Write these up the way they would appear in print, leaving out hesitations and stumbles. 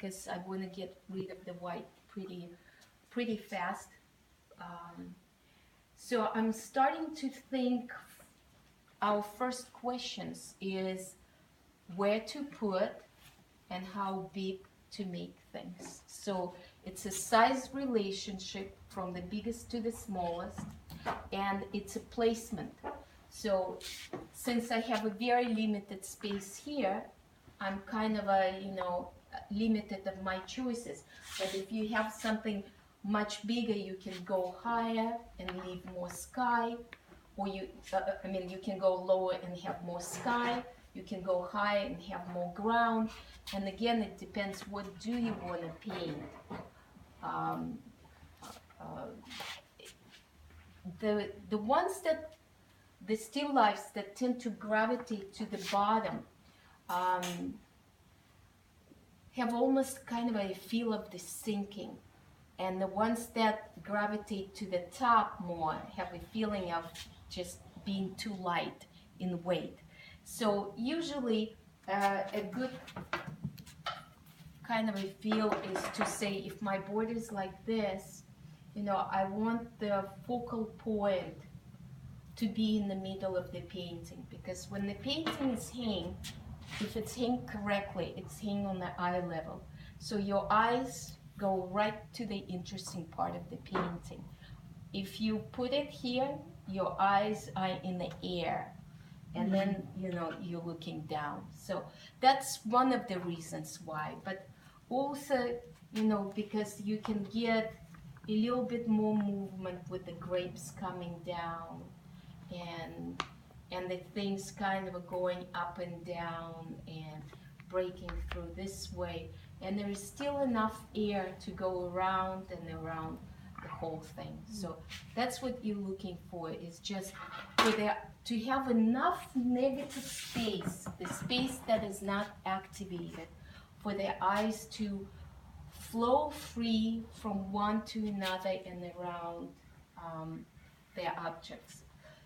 because I want to get rid of the white pretty fast. So I'm starting to think our first questions is where to put and how big to make things. So it's a size relationship from the biggest to the smallest, and it's a placement. So since I have a very limited space here, I'm kind of limited of my choices. But if you have something much bigger, you can go higher and leave more sky, or you can go lower and have more sky. You can go high and have more ground. And again, it depends, what do you want to paint? Um, the ones that, the still lifes that tend to gravitate to the bottom, have almost kind of a feel of the sinking. And the ones that gravitate to the top more have a feeling of just being too light in weight. So usually a good kind of a feel is to say, if my board is like this, I want the focal point to be in the middle of the painting, because when the painting is hanging, if it's hanging correctly, it's hanging on the eye level. So your eyes go right to the interesting part of the painting. If you put it here, your eyes are in the air, and then you're looking down. So that's one of the reasons why. But also, because you can get a little bit more movement with the grapes coming down, and the things kind of going up and down and breaking through this way, and there is still enough air to go around and around the whole thing. So that's what you're looking for, is just for to have enough negative space, the space that is not activated, for the eyes to flow free from one to another and around their objects.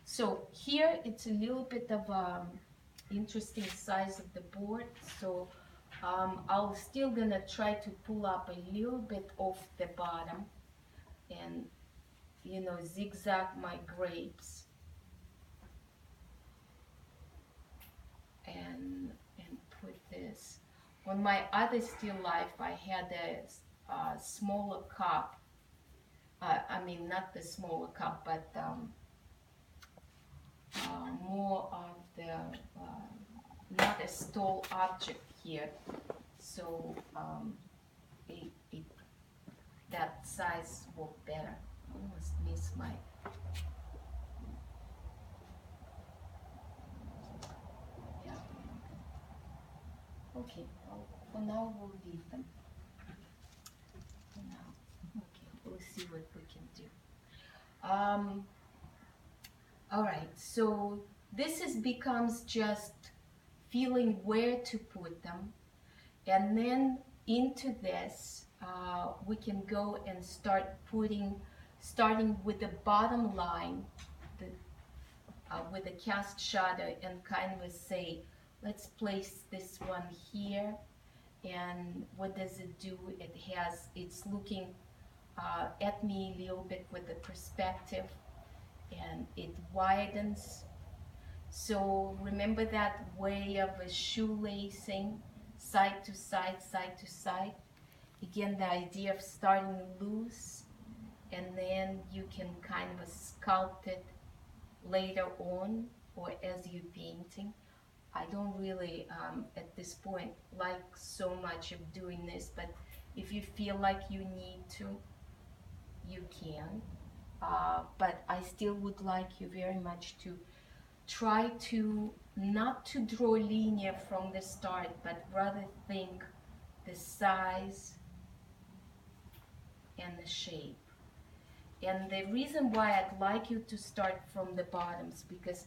So here it's a little bit of interesting size of the board. So I'm still gonna try to pull up a little bit off the bottom and zigzag my grapes and put this. On my other still life, I had a smaller cup. Not the smaller cup, but more of the not a stall object here. So that size worked better. Almost missed my. Yeah. Okay. Well, for now we'll leave them. For now. Okay. We'll see what we can do. All right, so this becomes just feeling where to put them, and then into this we can go and start starting with the bottom line, with the cast shadow, and kind of say, let's place this one here, and what does it do? It's looking at me a little bit with the perspective, and it widens. So remember that way of a shoelacing, side to side, side to side. Again, the idea of starting loose, and then you can kind of sculpt it later on or as you're painting. I don't really, at this point, like so much of doing this, but if you feel like you need to, you can. But I still would like you very much to try to not to draw linear from the start, but rather think the size and the shape. And the reason why I'd like you to start from the bottoms, because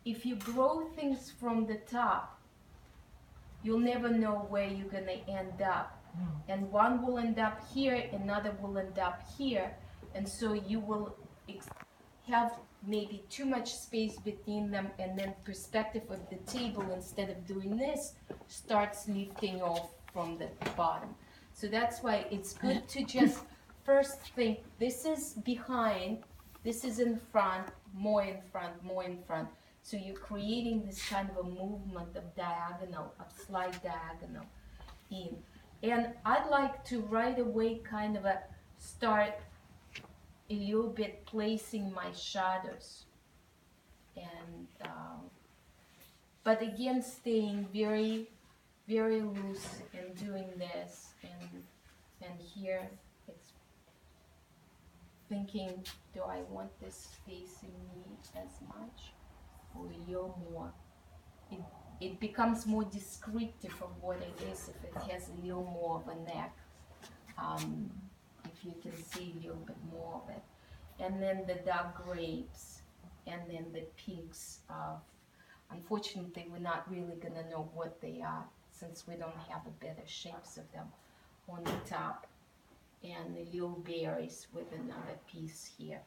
if you grow things from the top, you'll never know where you're going to end up. And one will end up here, another will end up here, and so you will have maybe too much space between them, and then perspective of the table, instead of doing this, starts lifting off from the bottom. So that's why it's good to just first think, this is behind, this is in front, more in front, more in front. So you're creating this kind of a movement of diagonal, of slight diagonal in. And I'd like to right away kind of start a little bit placing my shadows. And but again, staying very, very loose and doing this, and here it's thinking, do I want this facing me as much or a little more? It becomes more descriptive of what it is if it has a little more of a neck. If you can see a little bit more of it. And then the dark grapes, and then the pinks of, unfortunately, we're not really going to know what they are since we don't have a better shapes of them on the top. And the little berries with another piece here.